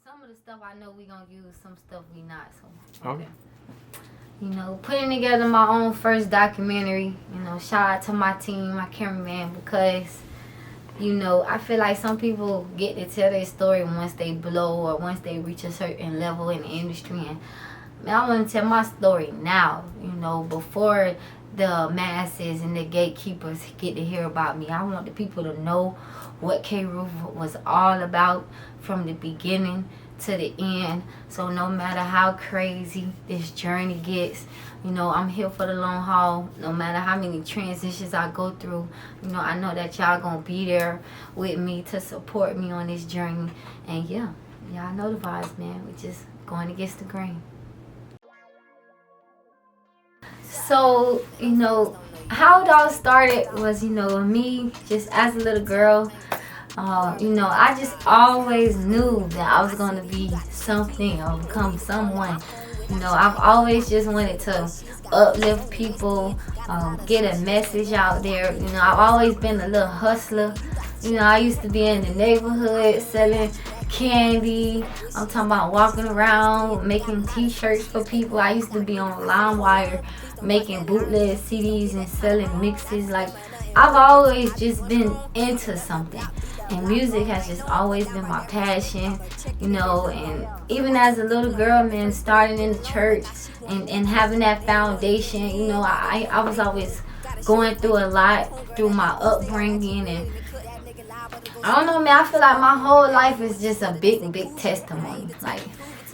Some of the stuff I know we gonna use, some stuff we not. So okay. You know, putting together my own first documentary. You know, shout out to my team, my cameraman, because you know I feel like some people get to tell their story once they blow or once they reach a certain level in the industry, and man, I want to tell my story now. You know, before the masses and the gatekeepers get to hear about me. I want the people to know what K-Ruth was all about from the beginning to the end. So no matter how crazy this journey gets, you know, I'm here for the long haul. No matter how many transitions I go through, you know, I know that y'all gonna be there with me to support me on this journey. And yeah, y'all know the vibes, man. We just going against the grain. So, you know, how it all started was, you know, me just as a little girl. You know, I just always knew that I was going to be something or become someone. You know, I've always just wanted to uplift people, get a message out there. You know, I've always been a little hustler. You know, I used to be in the neighborhood selling candy. I'm talking about walking around making t-shirts for people. I used to be on LimeWire making bootleg CDs and selling mixes. Like, I've always just been into something, and music has just always been my passion, you know. And even as a little girl, man, starting in the church and having that foundation, you know, I was always going through a lot through my upbringing. And I don't know, man, I feel like my whole life is just a big testimony. Like,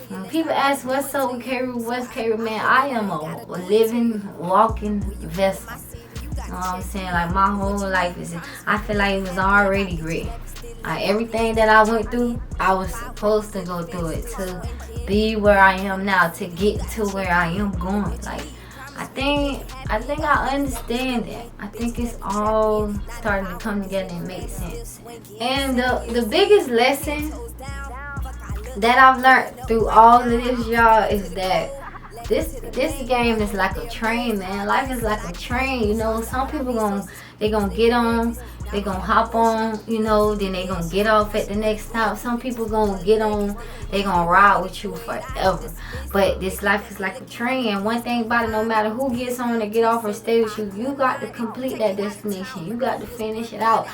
when people ask what's up with K-Ruth, what's K-Ruth, man, I am a living, walking vessel. You know what I'm saying? Like, my whole life is, I feel like it was already written. Like, everything that I went through, I was supposed to go through it to be where I am now, to get to where I am going. Like, I think I understand that. I think it's all starting to come together and make sense. And the biggest lesson that I've learned through all of this, y'all, is that this game is like a train, man. Life is like a train, you know. Some people gonna get on, they gonna hop on, you know, then they gonna get off at the next stop. Some people gonna get on, they gonna ride with you forever. But this life is like a train, and one thing about it, no matter who gets on or get off or stay with you, you got to complete that destination. You got to finish it out.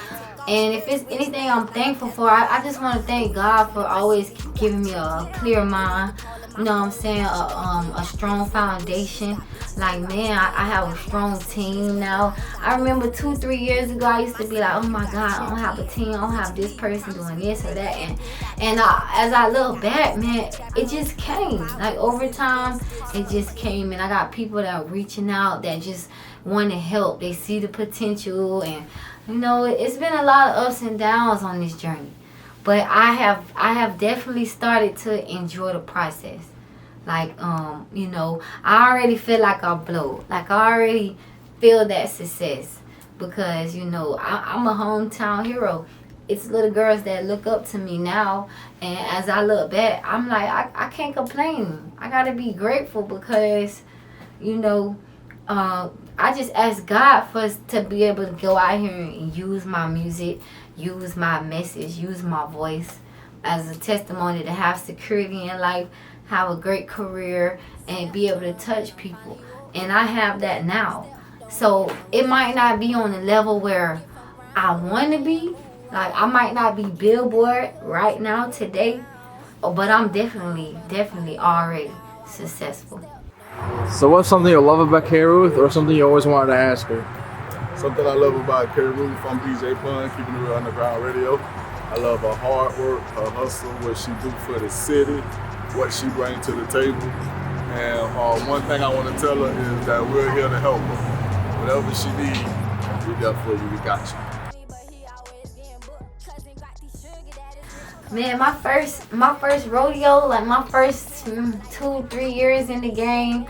And if it's anything I'm thankful for, I just want to thank God for always giving me a clear mind. You know what I'm saying? A strong foundation. Like, man, I have a strong team now. I remember 2-3 years ago, I used to be like, oh my God, I don't have a team. I don't have this person doing this or that. And as I look back, man, it just came. Like, over time, it just came. And I got people that are reaching out that just want to help. They see the potential. And, you know, it's been a lot of ups and downs on this journey. But I have definitely started to enjoy the process. Like, you know, I already feel like I blow. Like, I already feel that success. Because, you know, I'm a hometown hero. It's little girls that look up to me now. And as I look back, I'm like, I can't complain. I got to be grateful because, you know, I just ask God for us to be able to go out here and use my music, use my message, use my voice. as a testimony to have security in life, have a great career, and be able to touch people. And I have that now. So it might not be on the level where I want to be. Like, I might not be Billboard right now today, but I'm definitely already successful. So what's something you love about K-Ruth or something you always wanted to ask her? Something I love about K-Ruth from DJ Pun, keeping it real underground radio. I love her hard work, her hustle, what she do for the city, what she brings to the table. And one thing I want to tell her is that we're here to help her. Whatever she needs, we're there for you. We got you. Man, my first rodeo, like my first 2-3 years in the game.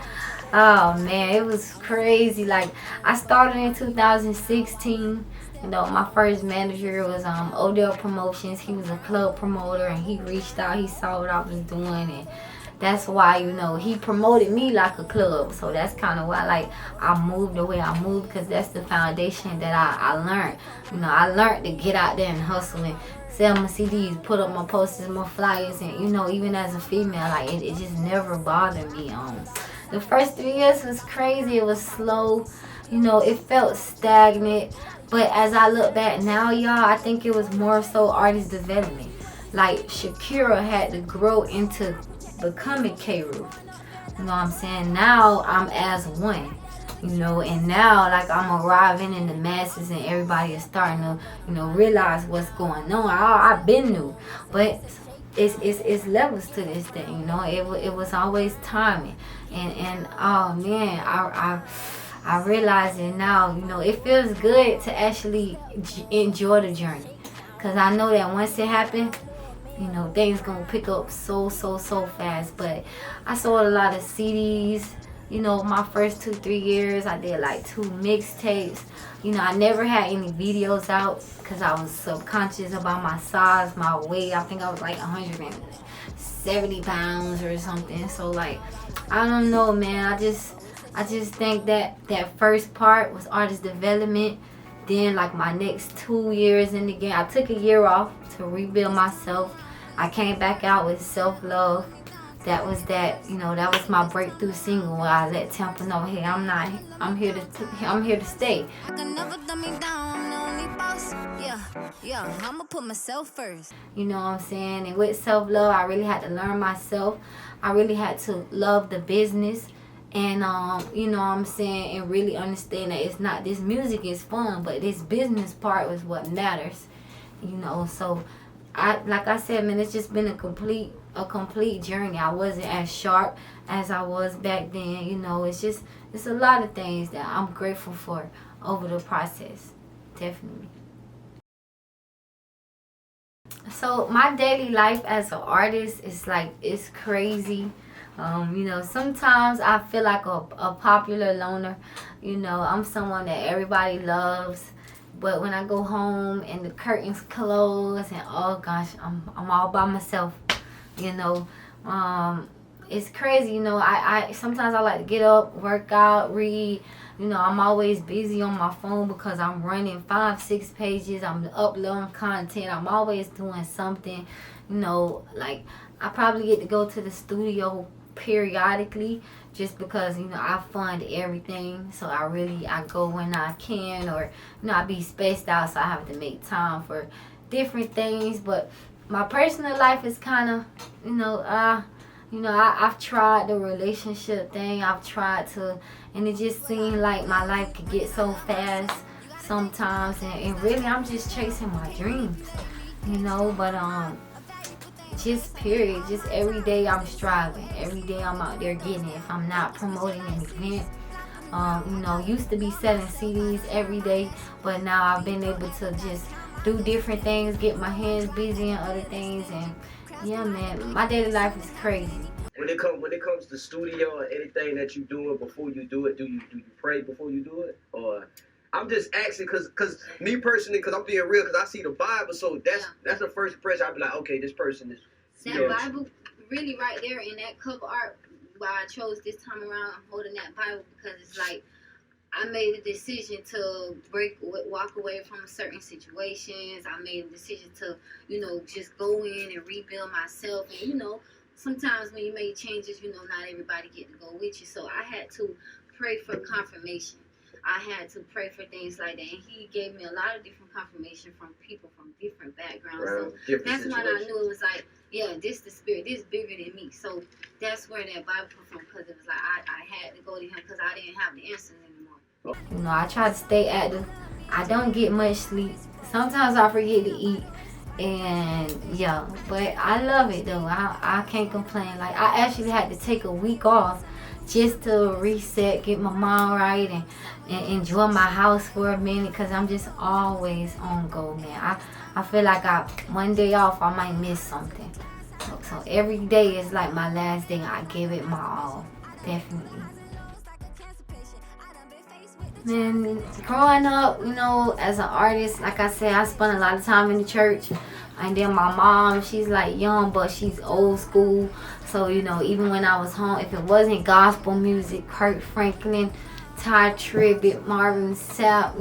Oh man, it was crazy. Like, I started in 2016. My first manager was Rodeo Promotions. He was a club promoter, and he reached out. He saw what I was doing, and that's why he promoted me like a club. So that's kind of why, like, I moved the way I moved, because that's the foundation that I learned. I learned to get out there and hustle and sell my CDs, put up my posters, my flyers, and even as a female, like, it just never bothered me. The first 3 years was crazy. It was slow. It felt stagnant. But as I look back now, y'all, I think it was more so artist development. Like, Shqurria had to grow into becoming K-Ruth. You know what I'm saying? Now I'm as one. And now, like, I'm arriving in the masses, and everybody is starting to, realize what's going on. I've been new, but it's levels to this thing. It was always timing, and oh man, I realize it now. It feels good to actually enjoy the journey, because I know that once it happens, things gonna pick up so fast. But I sold a lot of CDs. My first 2-3 years, I did like 2 mixtapes. I never had any videos out because I was subconscious about my size, my weight. I think I was like 170 pounds or something. So, like, I don't know, man. I just think that first part was artist development. Then, like, my next 2 years in the game, I took a year off to rebuild myself. I came back out with Self-Love. That was my breakthrough single where I let Temple know, hey, I'm here to stay. I'ma put myself first. You know what I'm saying? And with Self-Love, I really had to learn myself. I really had to love the business. And you know what I'm saying, and really understand that it's not, this music is fun, but this business part was what matters. So like I said, man, it's just been a complete journey. I wasn't as sharp as I was back then. It's a lot of things that I'm grateful for over the process. Definitely. So my daily life as an artist is like, it's crazy. Sometimes I feel like a popular loner. I'm someone that everybody loves. But when I go home and the curtains close and, oh gosh, I'm all by myself. It's crazy. I sometimes I like to get up, work out, read. I'm always busy on my phone because I'm running 5-6 pages. I'm uploading content. I'm always doing something. Like, I probably get to go to the studio periodically, just because I fund everything. So I go when I can, or I be spaced out, so I have to make time for different things. But my personal life is kind of I've tried the relationship thing. I've tried to, and it just seemed like my life could get so fast sometimes, and really I'm just chasing my dreams. But just period, just every day I'm striving. Every day I'm out there getting it. If I'm not promoting an event, used to be selling CDs every day, but now I've been able to just do different things, get my hands busy and other things, and yeah, man, my daily life is crazy. When it comes to studio or anything that you doing before you do it, do you pray before you do it? Or I'm just asking because me personally, because I'm being real, because I see the Bible, so that's the first impression. I'd be like, okay, this person is. That Bible, really, right there in that cover art, why I chose this time around, I'm holding that Bible, because it's like, I made a decision to walk away from certain situations. I made a decision to, just go in and rebuild myself. And, sometimes when you make changes, not everybody get to go with you. So I had to pray for confirmation. I had to pray for things like that. And he gave me a lot of different confirmation from people from different backgrounds. Right. So that's when I knew it was like, yeah, this the spirit. This bigger than me. So that's where that Bible come from, because it was like I had to go to him because I didn't have the answers anymore. I try to stay active. I don't get much sleep. Sometimes I forget to eat. And yeah, but I love it though. I can't complain. Like, I actually had to take a week off just to reset, get my mind right, and enjoy my house for a minute, because I'm just always on go, man. I feel like one day off, I might miss something. So every day is like my last day. I give it my all, definitely. Man, growing up, as an artist, like I said, I spent a lot of time in the church. And then my mom, she's like young, but she's old school. So, even when I was home, if it wasn't gospel music, Kirk Franklin, Ty Tribbett, Marvin Sapp,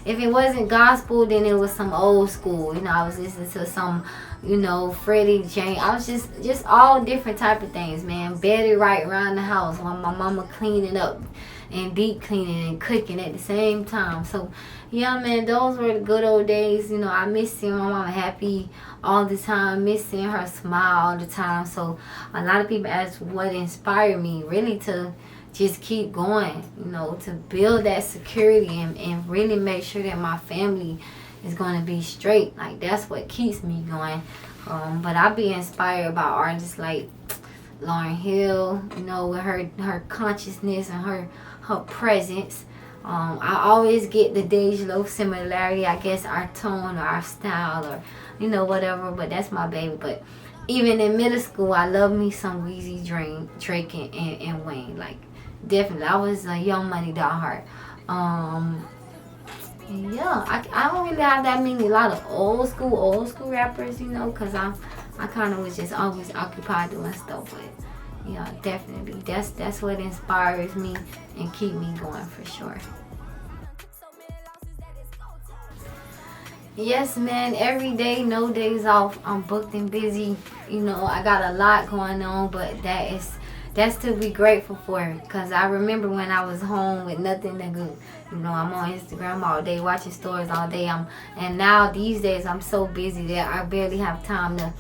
if it wasn't gospel, then it was some old school. I was listening to some, Freddie James. I was just all different type of things, man. Betty right around the house while my mama cleaning up and deep cleaning and cooking at the same time. So yeah, man, those were the good old days. I miss seeing my mama happy all the time, miss seeing her smile all the time. So a lot of people ask what inspired me really to just keep going, to build that security and really make sure that my family is going to be straight. Like, that's what keeps me going. But I be inspired by artists like Lauryn Hill, with her consciousness and her presence. I always get the Deja similarity, I guess, our tone or our style or, whatever, but that's my baby. But even in middle school, I love me some Weezy, Drake, and Wayne. Like, definitely, I was a Young Money diehard. Yeah, I don't really have that many, a lot of old school rappers, because I kind of was just always occupied doing stuff. But yeah, definitely, that's what inspires me and keep me going for sure. Yes, man, every day, no days off. I'm booked and busy. I got a lot going on, but that's to be grateful for. Because I remember when I was home with nothing to do. I'm on Instagram all day, watching stories all day. And now these days I'm so busy that I barely have time to,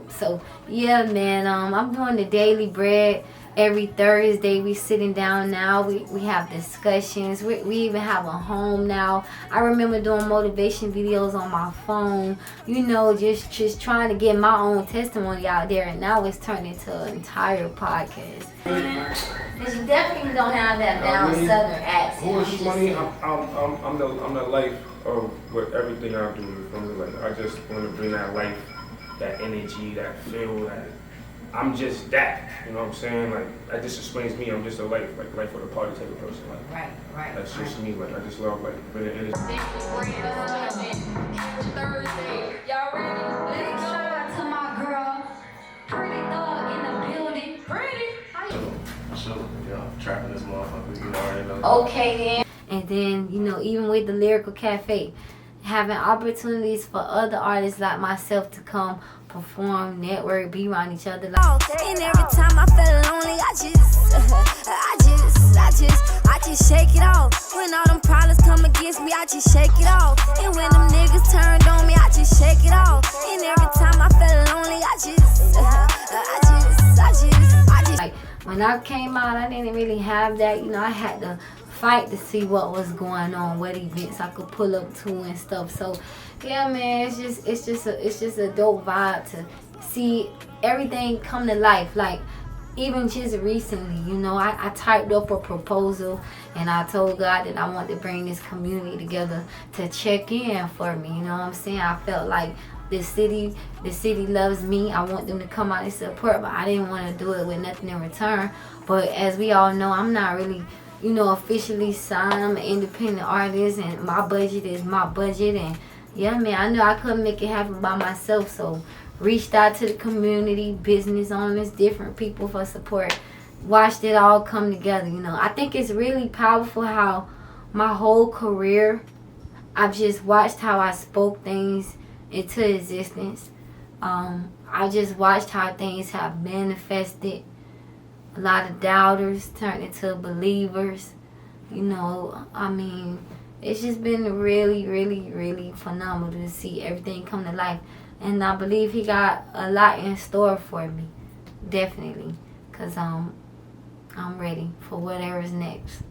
So yeah, man, I'm doing the Daily Bread. Every Thursday we sitting down now. We have discussions. We even have a home now. I remember doing motivation videos on my phone. Just trying to get my own testimony out there. And now it's turned into an entire podcast. Because you definitely don't have that down southern accent. Who is money? I'm the life of what everything I do. Like, I just want to bring that life, that energy, that feel, that I'm just that. You know what I'm saying? Like, that just explains me. I'm just a life for the party type of person. Like, Right. That's just me. Like, I just love bringing energy. Thursday, y'all ready? Let's go out to my girl, Pretty Thug in the building. Pretty. Sure, trapping this motherfucker, already know. Okay then. And then, even with the Lyrical Cafe, having opportunities for other artists like myself to come perform, network, be around each other. And every time I felt lonely, I just shake it off. When all them problems come against me, I just shake it off. And when them niggas turned on me, I just shake it off. And every time I felt lonely, I just. Like, when I came out, I didn't really have that. I had to fight to see what was going on, what events I could pull up to and stuff. So yeah, man, it's just a dope vibe to see everything come to life. Like, even just recently, I typed up a proposal and I told God that I want to bring this community together to check in for me. You know what I'm saying? I felt like the city loves me. I want them to come out and support, but I didn't want to do it with nothing in return. But as we all know, I'm not really, officially signed. I'm an independent artist and my budget is my budget. And yeah, man, I knew I couldn't make it happen by myself. So reached out to the community, business owners, different people for support. watched it all come together. You know, I think it's really powerful how my whole career, I've just watched how I spoke things into existence. I just watched how things have manifested. A lot of doubters turned into believers. You know, I mean, it's just been really, really, really phenomenal to see everything come to life. And I believe he got a lot in store for me. Definitely. Because I'm ready for whatever's next.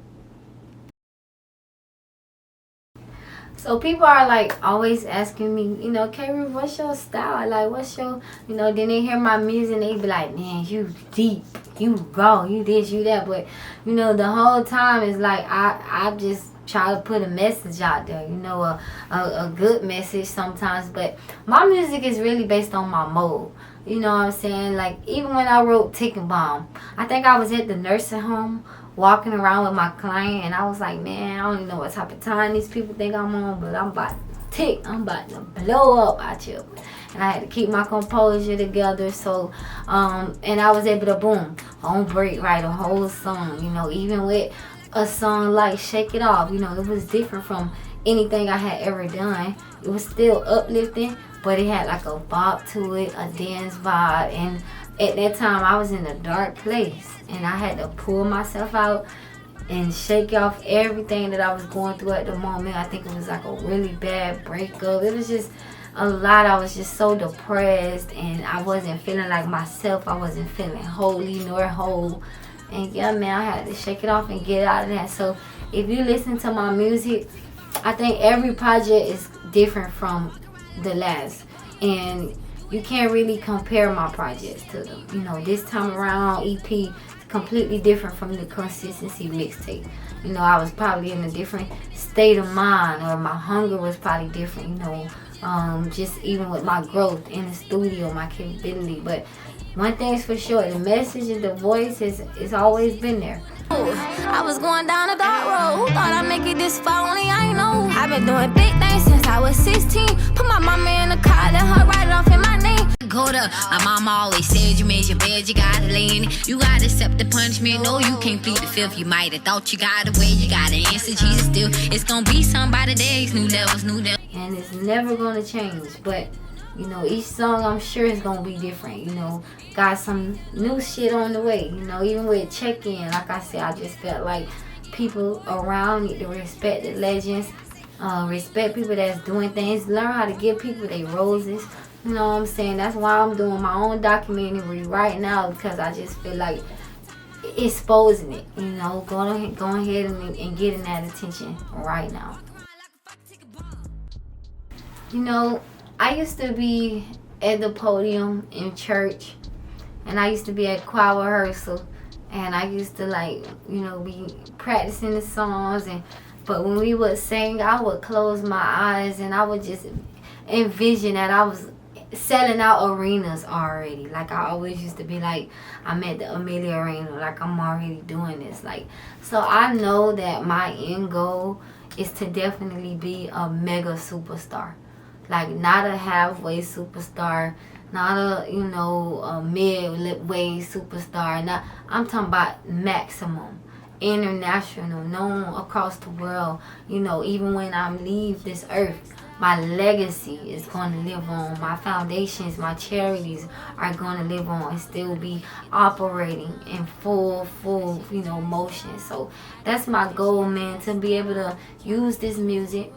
So people are like always asking me, you know, K-Ruth, what's your style? Like, what's your, you know, then they hear my music and they be like, man, you deep, you raw, you this, you that. But, you know, the whole time it's like I just try to put a message out there, you know, a good message sometimes. But my music is really based on my mode. You know what I'm saying? Like, even when I wrote Ticking Bomb, I think I was at the nursing home walking around with my client, and I was like, man, I don't even know what type of time these people think I'm on, but I'm about to tick. I'm about to blow up out here. And I had to keep my composure together. So, and I was able to, boom, on break, write a whole song, you know, even with a song like Shake It Off. You know, it was different from anything I had ever done. It was still uplifting, but it had like a bop to it, a dance vibe. And at that time, I was in a dark place, and I had to pull myself out and shake off everything that I was going through at the moment. I think it was like a really bad breakup. It was just a lot. I was just so depressed, and I wasn't feeling like myself. I wasn't feeling holy nor whole. And yeah, man, I had to shake it off and get out of that. So if you listen to my music, I think every project is different from the last. And you can't really compare my projects to them. You know, this time around, EP is completely different from the Consistency mixtape. You know, I was probably in a different state of mind, or my hunger was probably different, you know, just even with my growth in the studio, my capability. But one thing's for sure, the message and the voice is always been there. I was going down a dark road. Who thought I'd make it this far? Only I know. I've been doing big things since I was 16. Put my mama in the car, let her write it off in my name. Go to my mama always said, you made your bed, you gotta lay in it. You gotta accept the punishment. No, you can't plead the fifth. You might have thought you got away. You gotta answer Jesus still. It's gonna be somebody days, new levels, new levels. And it's never gonna change. But you know, each song I'm sure is gonna be different. You know, got some new shit on the way. You know, even with check-in, like I said, I just felt like people around need to respect the legends, respect people that's doing things, learn how to give people their roses. You know what I'm saying? That's why I'm doing my own documentary right now, because I just feel like exposing it. You know, going ahead and getting that attention right now. You know, I used to be at the podium in church, and I used to be at choir rehearsal, and I used to, like, you know, be practicing the songs, but when we would sing, I would close my eyes and I would just envision that I was selling out arenas already. Like, I always used to be like, I'm at the Amelia Arena, like I'm already doing this. Like, so I know that my end goal is to definitely be a mega superstar. Like, not a halfway superstar, not a, you know, a midway superstar. I'm talking about maximum, international, known across the world. You know, even when I leave this earth, my legacy is going to live on. My foundations, my charities are going to live on and still be operating in full, you know, motion. So that's my goal, man, to be able to use this music,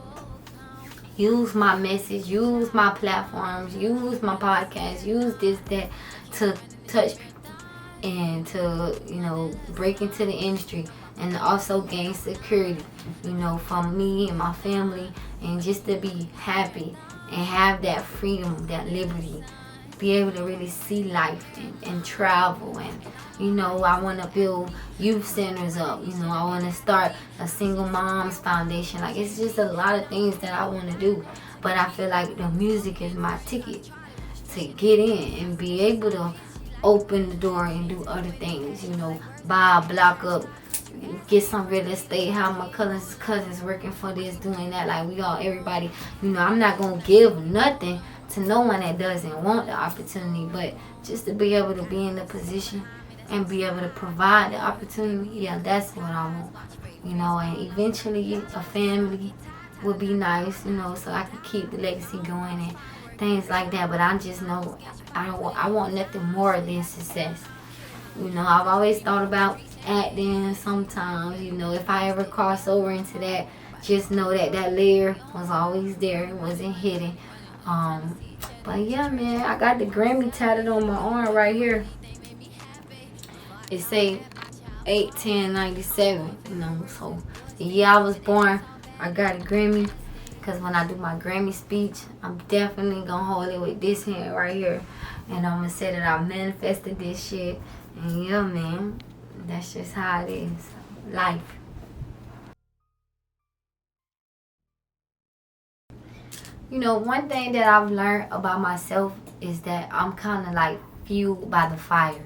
use my message, use my platforms, use my podcast, use this, that, to touch people and to, you know, break into the industry and also gain security, you know, from me and my family, and just to be happy and have that freedom, that liberty, be able to really see life and travel. And, you know, I want to build youth centers up. You know, I want to start a single moms foundation. Like, it's just a lot of things that I want to do. But I feel like the music is my ticket to get in and be able to open the door and do other things. You know, buy a block up, get some real estate, have my cousins working for this, doing that. Like, we all, everybody, you know, I'm not going to give nothing to no one that doesn't want the opportunity, but just to be able to be in the position and be able to provide the opportunity, yeah, that's what I want. You know, and eventually a family would be nice, you know, so I can keep the legacy going and things like that. But I just know I want nothing more than success. You know, I've always thought about acting sometimes, you know, if I ever cross over into that, just know that that layer was always there. It wasn't hidden. But yeah, man, I got the Grammy tatted on my arm right here. It say 8/10/97, you know, so the year I was born, I got a Grammy. Because when I do my Grammy speech, I'm definitely going to hold it with this hand right here. And I'm going to say that I manifested this shit. And yeah, man, that's just how it is. Life. You know, one thing that I've learned about myself is that I'm kind of like fueled by the fire.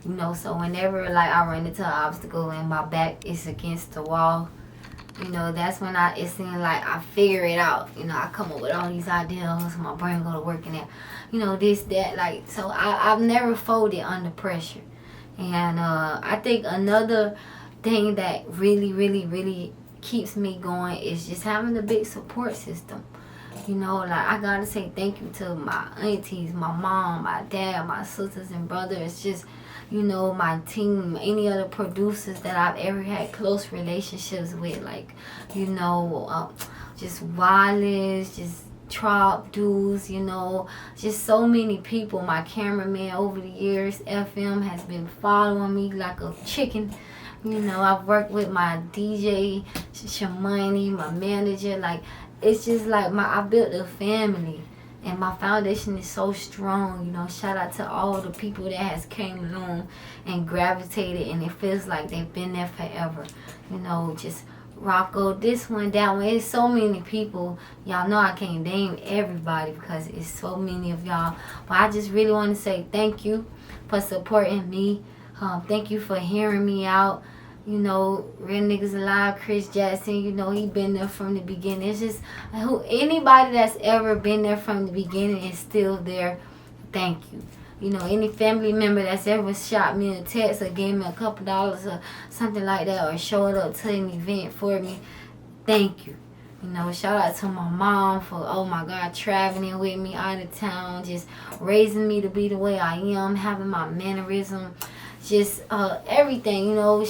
You know, so whenever like I run into an obstacle and my back is against the wall, you know, that's when it seems like I figure it out. You know, I come up with all these ideas, my brain go to work in it. You know, this, that, like, so I've never folded under pressure. And I think another thing that really, really, really keeps me going is just having a big support system. You know, like, I gotta say thank you to my aunties, my mom, my dad, my sisters and brothers, just, you know, my team, any other producers that I've ever had close relationships with, like, you know, just Wallace, just Trop dudes, you know, just so many people. My cameraman over the years, FM, has been following me like a chicken. You know, I've worked with my DJ, Shamani, my manager, like, it's just like I built a family. And my foundation is so strong, you know. Shout out to all the people that has came along and gravitated, and it feels like they've been there forever. You know, just Rocco, this one, that one. It's so many people. Y'all know I can't name everybody because it's so many of y'all. But I just really want to say thank you for supporting me. Thank you for hearing me out. You know, Real Niggas Alive, Chris Jackson, you know, he been there from the beginning. It's just, anybody that's ever been there from the beginning is still there, thank you. You know, any family member that's ever shot me a text or gave me a couple dollars or something like that, or showed up to an event for me, thank you. You know, shout out to my mom for, oh my God, traveling with me out of town, just raising me to be the way I am, having my mannerism. Just everything, you know,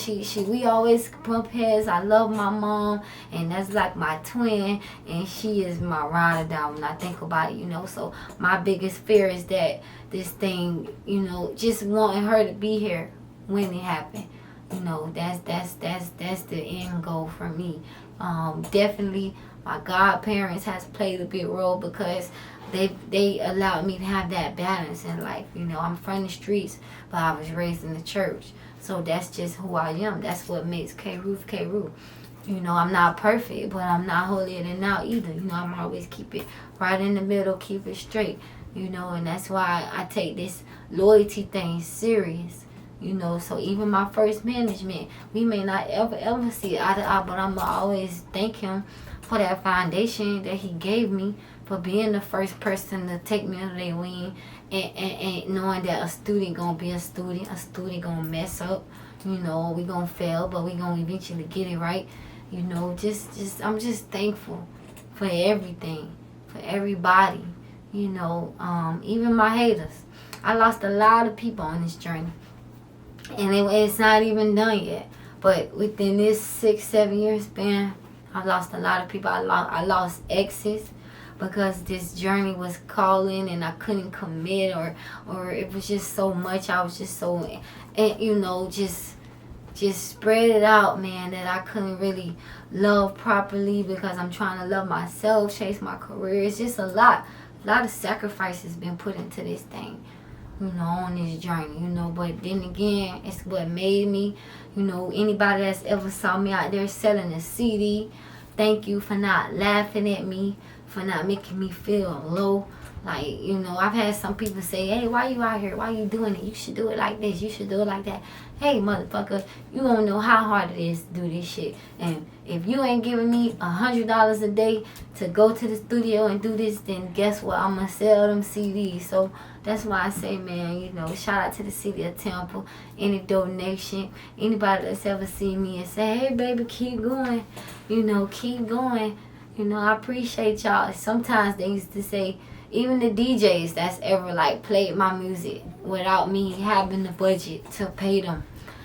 we always bump heads. I love my mom, and that's like my twin, and she is my ride or die when I think about it, you know. So my biggest fear is that this thing, you know, just wanting her to be here when it happened. You know, that's the end goal for me. Definitely my godparents has played a big role because they allowed me to have that balance in life. You know, I'm from the streets, but I was raised in the church. So that's just who I am. That's what makes K-Ruth K-Ruth. You know, I'm not perfect, but I'm not holier than thou either. You know, I'm always keep it right in the middle, keep it straight. You know, and that's why I take this loyalty thing serious. You know, so even my first management, we may not ever see eye to eye, but I'm going to always thank him for that foundation that he gave me, for being the first person to take me under their wing, and knowing that a student going to be a student going to mess up. You know, we going to fail, but we going to eventually get it right. You know, I'm just thankful for everything, for everybody. You know, even my haters. I lost a lot of people on this journey. And it's not even done yet. But within this 6-7 year span, I lost a lot of people. I lost exes because this journey was calling and I couldn't commit, or it was just so much. I was just so, you know, just spread it out, man, that I couldn't really love properly because I'm trying to love myself, chase my career. It's just a lot of sacrifices been put into this thing, you know, on this journey, you know. But then again, it's what made me. You know, anybody that's ever saw me out there selling a CD, thank you for not laughing at me, for not making me feel low. Like, you know, I've had some people say, hey, why you out here? Why you doing it? You should do it like this. You should do it like that. Hey, motherfucker, you don't know how hard it is to do this shit. And if you ain't giving me $100 a day to go to the studio and do this, then guess what? I'm going to sell them CDs. So that's why I say, man, you know, shout out to the city of Temple. Any donation, anybody that's ever seen me and say, hey, baby, keep going. You know, keep going. You know, I appreciate y'all. Sometimes they used to say, even the DJs that's ever like played my music without me having the budget to pay them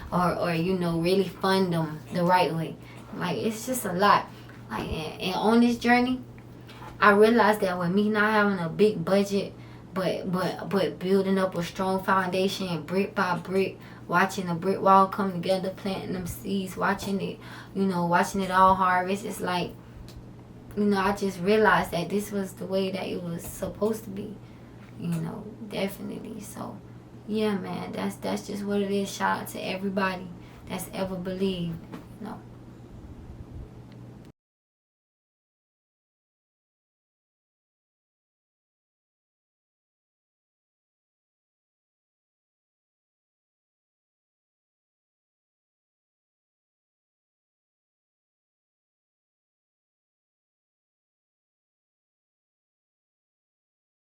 or you know, really fund them the right way. Like, it's just a lot. Like, and on this journey, I realized that with me not having a big budget, but building up a strong foundation and brick by brick, watching the brick wall come together, planting them seeds, watching it, you know, watching it all harvest. It's like, you know, I just realized that this was the way that it was supposed to be, you know, definitely. So, yeah, man, that's just what it is. Shout out to everybody that's ever believed, you know.